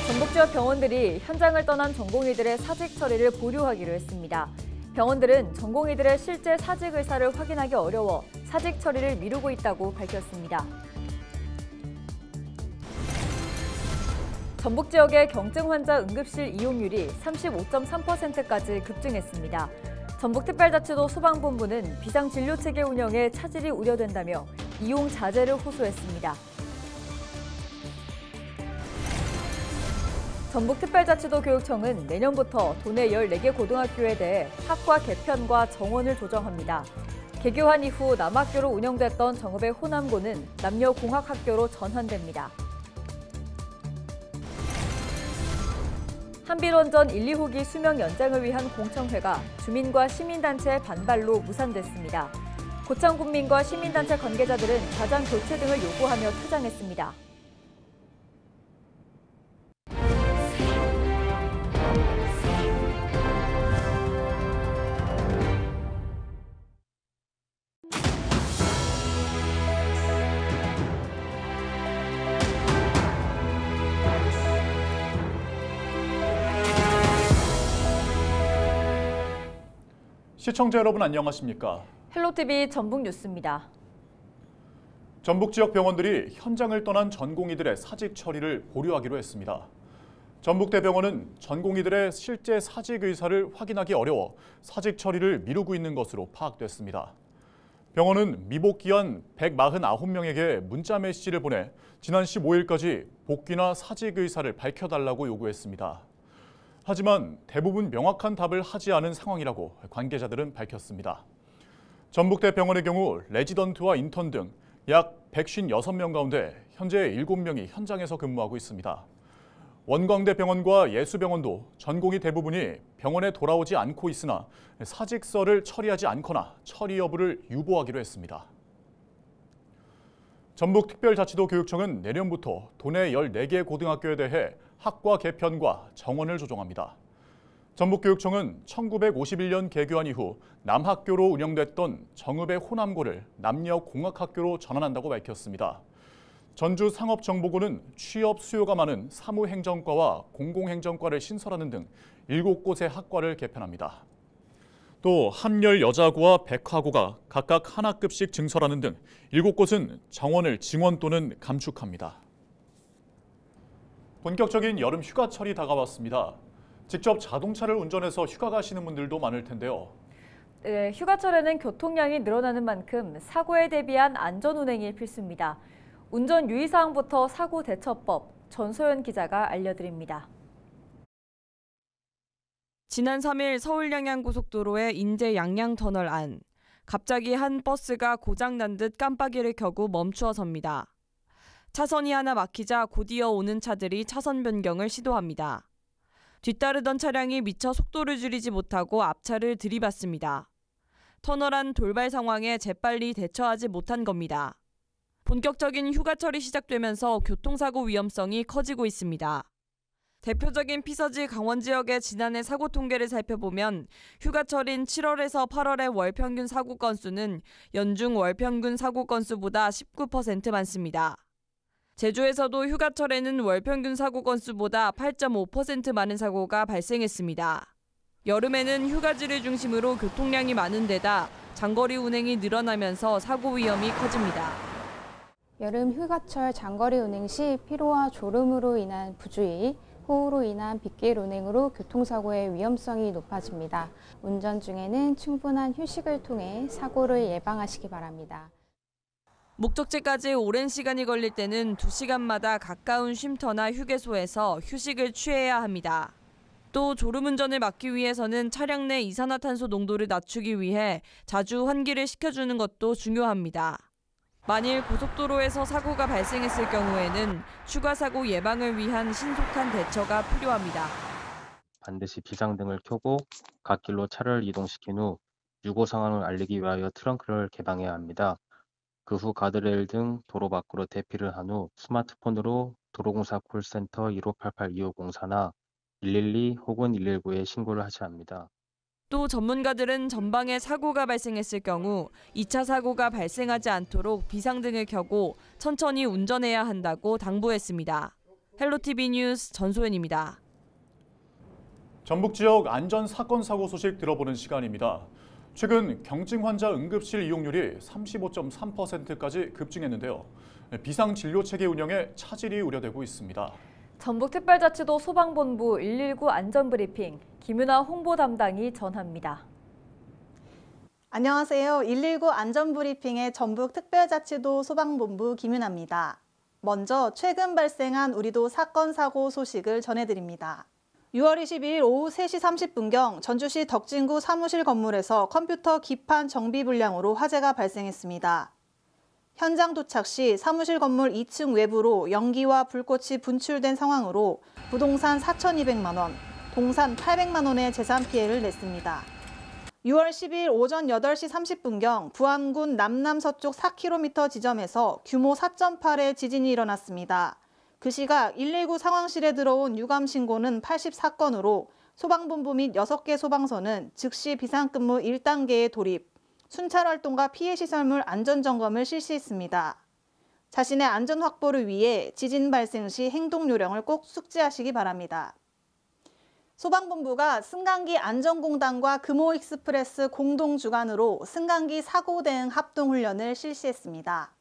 전북 지역 병원들이 현장을 떠난 전공의들의 사직 처리를 보류하기로 했습니다. 병원들은 전공의들의 실제 사직 의사를 확인하기 어려워 사직 처리를 미루고 있다고 밝혔습니다. 전북 지역의 경증 환자 응급실 이용률이 35.3%까지 급증했습니다. 전북특별자치도 소방본부는 비상진료체계 운영에 차질이 우려된다며 이용 자제를 호소했습니다. 전북특별자치도 교육청은 내년부터 도내 14개 고등학교에 대해 학과 개편과 정원을 조정합니다. 개교한 이후 남학교로 운영됐던 정읍의 호남고는 남녀공학학교로 전환됩니다. 한빛원전 1, 2호기 수명 연장을 위한 공청회가 주민과 시민단체의 반발로 무산됐습니다. 고창군민과 시민단체 관계자들은 좌장 교체 등을 요구하며 퇴장했습니다. 시청자 여러분 안녕하십니까? 헬로티비 전북뉴스입니다. 전북 지역 병원들이 현장을 떠난 전공의들의 사직 처리를 보류하기로 했습니다. 전북대병원은 전공의들의 실제 사직 의사를 확인하기 어려워 사직 처리를 미루고 있는 것으로 파악됐습니다. 병원은 미복귀한 149명에게 문자 메시지를 보내 지난 15일까지 복귀나 사직 의사를 밝혀달라고 요구했습니다. 하지만 대부분 명확한 답을 하지 않은 상황이라고 관계자들은 밝혔습니다. 전북대병원의 경우 레지던트와 인턴 등 약 156명 가운데 현재 7명이 현장에서 근무하고 있습니다. 원광대병원과 예수병원도 전공의 대부분이 병원에 돌아오지 않고 있으나 사직서를 처리하지 않거나 처리 여부를 유보하기로 했습니다. 전북특별자치도 교육청은 내년부터 도내 14개 고등학교에 대해 학과 개편과 정원을 조정합니다. 전북교육청은 1951년 개교한 이후 남학교로 운영됐던 정읍의 호남고를 남녀공학학교로 전환한다고 밝혔습니다. 전주상업정보고는 취업 수요가 많은 사무행정과와 공공행정과를 신설하는 등 7곳의 학과를 개편합니다. 또 함열여자고와 백화고가 각각 한 학급씩 증설하는 등 7곳은 정원을 증원 또는 감축합니다. 본격적인 여름 휴가철이 다가왔습니다. 직접 자동차를 운전해서 휴가 가시는 분들도 많을 텐데요. 네, 휴가철에는 교통량이 늘어나는 만큼 사고에 대비한 안전운행이 필수입니다. 운전 유의사항부터 사고 대처법, 전소연 기자가 알려드립니다. 지난 3일 서울 양양 고속도로의 인제 양양터널 안, 갑자기 한 버스가 고장난 듯 깜빡이를 켜고 멈추어 섭니다. 차선이 하나 막히자 곧이어 오는 차들이 차선 변경을 시도합니다. 뒤따르던 차량이 미처 속도를 줄이지 못하고 앞차를 들이받습니다. 터널 안 돌발 상황에 재빨리 대처하지 못한 겁니다. 본격적인 휴가철이 시작되면서 교통사고 위험성이 커지고 있습니다. 대표적인 피서지 강원 지역의 지난해 사고 통계를 살펴보면 휴가철인 7월에서 8월의 월 평균 사고 건수는 연중 월 평균 사고 건수보다 19% 많습니다. 제주에서도 휴가철에는 월 평균 사고 건수보다 8.5% 많은 사고가 발생했습니다. 여름에는 휴가지를 중심으로 교통량이 많은 데다 장거리 운행이 늘어나면서 사고 위험이 커집니다. 여름 휴가철 장거리 운행 시 피로와 졸음으로 인한 부주의, 호우로 인한 빗길 운행으로 교통사고의 위험성이 높아집니다. 운전 중에는 충분한 휴식을 통해 사고를 예방하시기 바랍니다. 목적지까지 오랜 시간이 걸릴 때는 2시간마다 가까운 쉼터나 휴게소에서 휴식을 취해야 합니다. 또 졸음운전을 막기 위해서는 차량 내 이산화탄소 농도를 낮추기 위해 자주 환기를 시켜주는 것도 중요합니다. 만일 고속도로에서 사고가 발생했을 경우에는 추가 사고 예방을 위한 신속한 대처가 필요합니다. 반드시 비상등을 켜고 갓길로 차를 이동시킨 후 유고 상황을 알리기 위하여 트렁크를 개방해야 합니다. 그 후 가드레일 등 도로 밖으로 대피를 한 후 스마트폰으로 도로공사 콜센터 1588-2504나 112 혹은 119에 신고를 하셔야 합니다. 또 전문가들은 전방에 사고가 발생했을 경우 2차 사고가 발생하지 않도록 비상등을 켜고 천천히 운전해야 한다고 당부했습니다. 헬로티비 뉴스 전소연입니다. 전북 지역 안전 사건 사고 소식 들어보는 시간입니다. 최근 경증 환자 응급실 이용률이 35.3%까지 급증했는데요. 비상 진료 체계 운영에 차질이 우려되고 있습니다. 전북특별자치도 소방본부 119 안전브리핑 김윤아 홍보 담당이 전합니다. 안녕하세요. 119 안전브리핑의 전북특별자치도 소방본부 김윤아입니다. 먼저 최근 발생한 우리도 사건 사고 소식을 전해드립니다. 6월 22일 오후 3시 30분경 전주시 덕진구 사무실 건물에서 컴퓨터 기판 정비 불량으로 화재가 발생했습니다. 현장 도착 시 사무실 건물 2층 외부로 연기와 불꽃이 분출된 상황으로 부동산 4,200만 원, 동산 800만 원의 재산 피해를 냈습니다. 6월 12일 오전 8시 30분경 부안군 남남서쪽 4km 지점에서 규모 4.8의 지진이 일어났습니다. 그 시각 119 상황실에 들어온 유감 신고는 84건으로 소방본부 및 6개 소방서는 즉시 비상근무 1단계에 돌입, 순찰활동과 피해시설물 안전점검을 실시했습니다. 자신의 안전 확보를 위해 지진 발생 시 행동요령을 꼭 숙지하시기 바랍니다. 소방본부가 승강기 안전공단과 금호익스프레스 공동주관으로 승강기 사고 대응 합동훈련을 실시했습니다.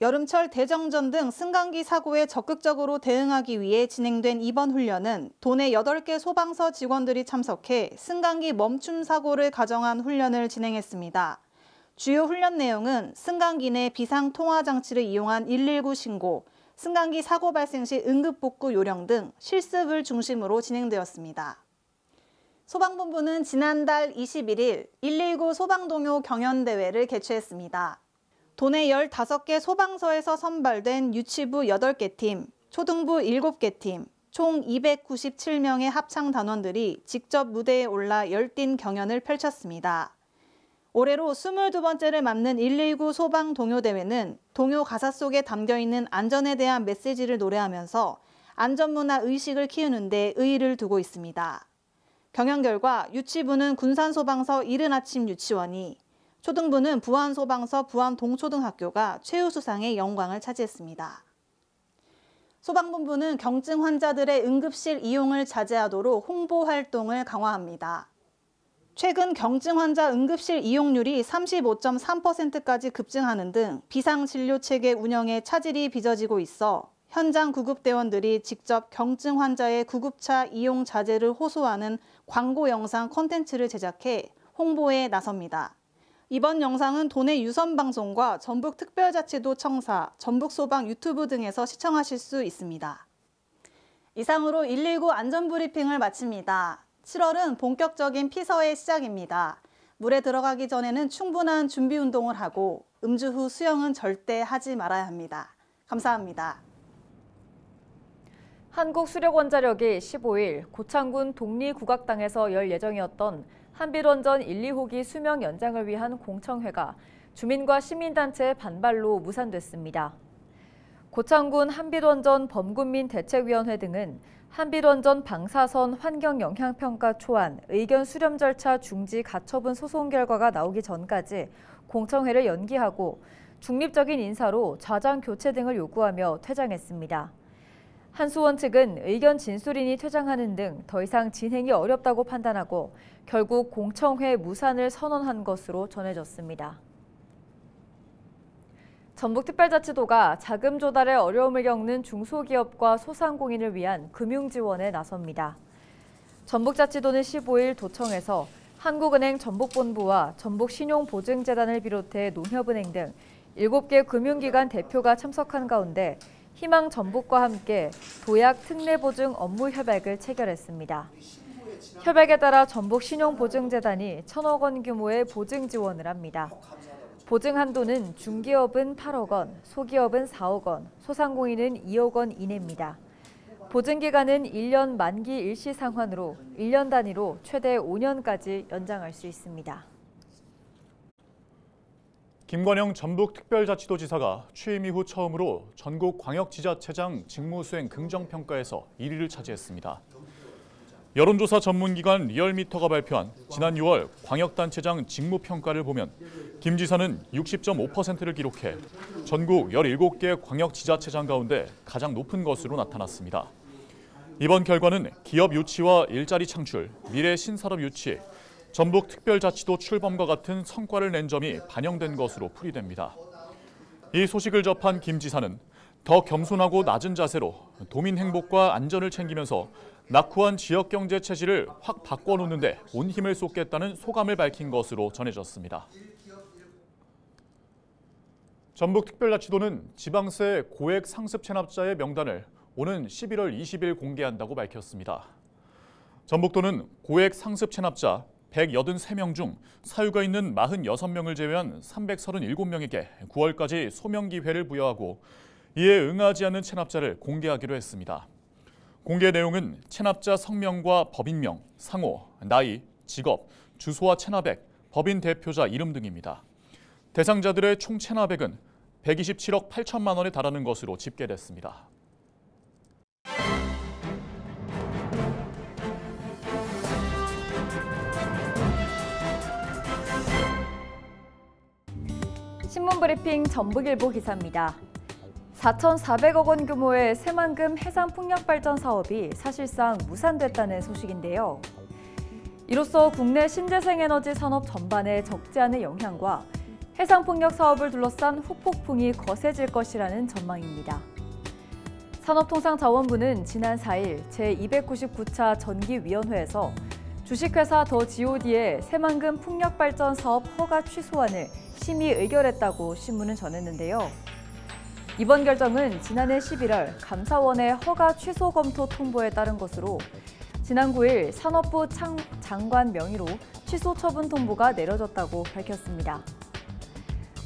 여름철 대정전 등 승강기 사고에 적극적으로 대응하기 위해 진행된 이번 훈련은 도내 8개 소방서 직원들이 참석해 승강기 멈춤 사고를 가정한 훈련을 진행했습니다. 주요 훈련 내용은 승강기 내 비상통화장치를 이용한 119 신고, 승강기 사고 발생 시 응급복구 요령 등 실습을 중심으로 진행되었습니다. 소방본부는 지난달 21일 119 소방동요 경연대회를 개최했습니다. 도내 15개 소방서에서 선발된 유치부 8개 팀, 초등부 7개 팀, 총 297명의 합창 단원들이 직접 무대에 올라 열띤 경연을 펼쳤습니다. 올해로 22번째를 맞는 119 소방 동요대회는 동요 가사 속에 담겨있는 안전에 대한 메시지를 노래하면서 안전문화 의식을 키우는 데 의의를 두고 있습니다. 경연 결과 유치부는 군산소방서 이른아침 유치원이, 초등부는 부안소방서 부안동초등학교가 최우수상의 영광을 차지했습니다. 소방본부는 경증 환자들의 응급실 이용을 자제하도록 홍보 활동을 강화합니다. 최근 경증 환자 응급실 이용률이 35.3%까지 급증하는 등 비상진료체계 운영에 차질이 빚어지고 있어 현장 구급대원들이 직접 경증 환자의 구급차 이용 자제를 호소하는 광고 영상 콘텐츠를 제작해 홍보에 나섭니다. 이번 영상은 도내 유선방송과 전북특별자치도 청사, 전북소방 유튜브 등에서 시청하실 수 있습니다. 이상으로 119 안전브리핑을 마칩니다. 7월은 본격적인 피서의 시작입니다. 물에 들어가기 전에는 충분한 준비 운동을 하고 음주 후 수영은 절대 하지 말아야 합니다. 감사합니다. 한국수력원자력이 15일 고창군 독리국악당에서 열 예정이었던 한빛원전 1, 2호기 수명 연장을 위한 공청회가 주민과 시민단체의 반발로 무산됐습니다. 고창군 한빛원전 범군민 대책위원회 등은 한빛원전 방사선 환경영향평가 초안 의견 수렴 절차 중지 가처분 소송 결과가 나오기 전까지 공청회를 연기하고 중립적인 인사로 좌장 교체 등을 요구하며 퇴장했습니다. 한수원 측은 의견 진술인이 퇴장하는 등 더 이상 진행이 어렵다고 판단하고 결국 공청회 무산을 선언한 것으로 전해졌습니다. 전북특별자치도가 자금 조달에 어려움을 겪는 중소기업과 소상공인을 위한 금융 지원에 나섭니다. 전북자치도는 15일 도청에서 한국은행 전북본부와 전북신용보증재단을 비롯해 농협은행 등 7개 금융기관 대표가 참석한 가운데 희망전북과 함께 도약 특례보증 업무 협약을 체결했습니다. 협약에 따라 전북신용보증재단이 1,000억 원 규모의 보증 지원을 합니다. 보증 한도는 중기업은 8억 원, 소기업은 4억 원, 소상공인은 2억 원 이내입니다. 보증 기간은 1년 만기 일시 상환으로 1년 단위로 최대 5년까지 연장할 수 있습니다. 김관영 전북특별자치도지사가 취임 이후 처음으로 전국 광역지자체장 직무수행 긍정평가에서 1위를 차지했습니다. 여론조사 전문기관 리얼미터가 발표한 지난 6월 광역단체장 직무평가를 보면 김 지사는 60.5%를 기록해 전국 17개 광역지자체장 가운데 가장 높은 것으로 나타났습니다. 이번 결과는 기업 유치와 일자리 창출, 미래 신산업 유치, 전북특별자치도 출범과 같은 성과를 낸 점이 반영된 것으로 풀이됩니다. 이 소식을 접한 김 지사는 더 겸손하고 낮은 자세로 도민 행복과 안전을 챙기면서 낙후한 지역 경제 체질을 확 바꿔놓는 데 온 힘을 쏟겠다는 소감을 밝힌 것으로 전해졌습니다. 전북특별자치도는 지방세 고액 상습 체납자의 명단을 오는 11월 20일 공개한다고 밝혔습니다. 전북도는 고액 상습 체납자 183명 중 사유가 있는 46명을 제외한 337명에게 9월까지 소명 기회를 부여하고 이에 응하지 않는 체납자를 공개하기로 했습니다. 공개 내용은 체납자 성명과 법인명, 상호, 나이, 직업, 주소와 체납액, 법인 대표자 이름 등입니다. 대상자들의 총 체납액은 127억 8천만 원에 달하는 것으로 집계됐습니다. 신문브리핑 전북일보 기사입니다. 4,400억 원 규모의 새만금 해상풍력발전 사업이 사실상 무산됐다는 소식인데요. 이로써 국내 신재생에너지 산업 전반에 적지 않은 영향과 해상풍력 사업을 둘러싼 후폭풍이 거세질 것이라는 전망입니다. 산업통상자원부는 지난 4일 제299차 전기위원회에서 주식회사 더 GOD의 새만금 풍력발전 사업 허가 취소안을 심의 의결했다고 신문은 전했는데요. 이번 결정은 지난해 11월 감사원의 허가 취소 검토 통보에 따른 것으로 지난 9일 산업부 장관 명의로 취소 처분 통보가 내려졌다고 밝혔습니다.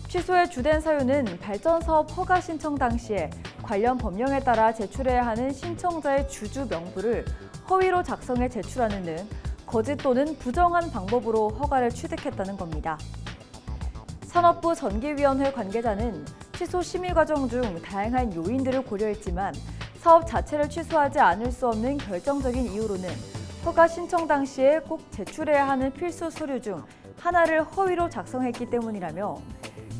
취소의 주된 사유는 발전 사업 허가 신청 당시에 관련 법령에 따라 제출해야 하는 신청자의 주주 명부를 허위로 작성해 제출하는 등 거짓 또는 부정한 방법으로 허가를 취득했다는 겁니다. 산업부 전기위원회 관계자는 취소 심의 과정 중 다양한 요인들을 고려했지만 사업 자체를 취소하지 않을 수 없는 결정적인 이유로는 허가 신청 당시에 꼭 제출해야 하는 필수 서류 중 하나를 허위로 작성했기 때문이라며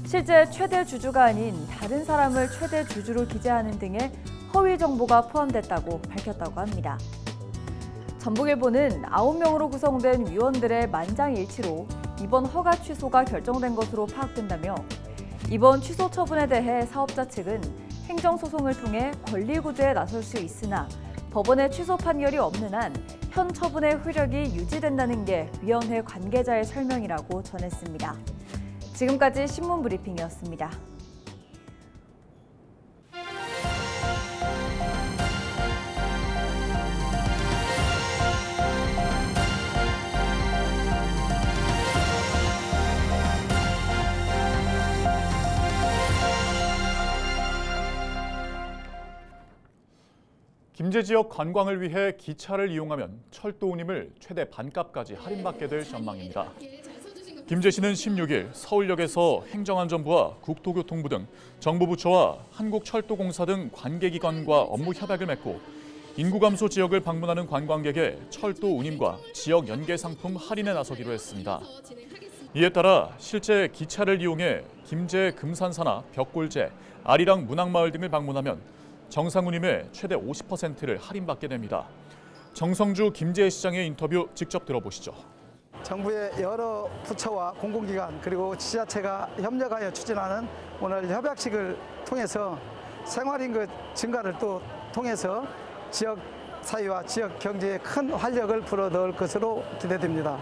실제 최대 주주가 아닌 다른 사람을 최대 주주로 기재하는 등의 허위 정보가 포함됐다고 밝혔다고 합니다. 전북일보는 9명으로 구성된 위원들의 만장일치로 이번 허가 취소가 결정된 것으로 파악된다며 이번 취소 처분에 대해 사업자 측은 행정소송을 통해 권리구제에 나설 수 있으나 법원의 취소 판결이 없는 한 현 처분의 효력이 유지된다는 게 위원회 관계자의 설명이라고 전했습니다. 지금까지 신문브리핑이었습니다. 김제 지역 관광을 위해 기차를 이용하면 철도 운임을 최대 반값까지 할인받게 될 전망입니다. 김제시는 16일 서울역에서 행정안전부와 국토교통부 등 정부 부처와 한국철도공사 등 관계기관과 업무 협약을 맺고 인구 감소 지역을 방문하는 관광객의 철도 운임과 지역 연계 상품 할인에 나서기로 했습니다. 이에 따라 실제 기차를 이용해 김제 금산사나 벽골제, 아리랑 문학마을 등을 방문하면 정상 운임의 최대 50%를 할인받게 됩니다. 정성주 김제시장의 인터뷰 직접 들어보시죠. 정부의 여러 부처와 공공기관 그리고 지자체가 협력하여 추진하는 오늘 협약식을 통해서 생활인구 증가를 또 통해서 지역 사회와 지역 경제에 큰 활력을 불어넣을 것으로 기대됩니다.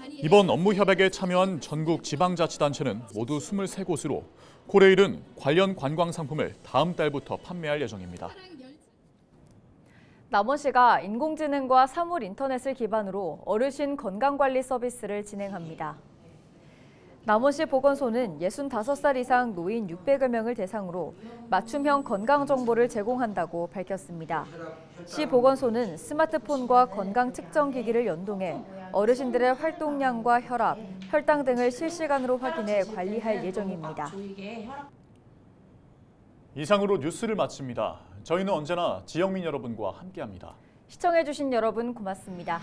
이번 업무 협약에 참여한 전국 지방자치단체는 모두 23곳으로 코레일은 관련 관광 상품을 다음 달부터 판매할 예정입니다. 남원시가 인공지능과 사물 인터넷을 기반으로 어르신 건강관리 서비스를 진행합니다. 남원시 보건소는 65살 이상 노인 600여 명을 대상으로 맞춤형 건강 정보를 제공한다고 밝혔습니다. 시 보건소는 스마트폰과 건강 측정기기를 연동해 어르신들의 활동량과 혈압, 혈당 등을 실시간으로 확인해 관리할 예정입니다. 이상으로 뉴스를 마칩니다. 저희는 언제나 지역민 여러분과 함께합니다. 시청해주신 여러분 고맙습니다.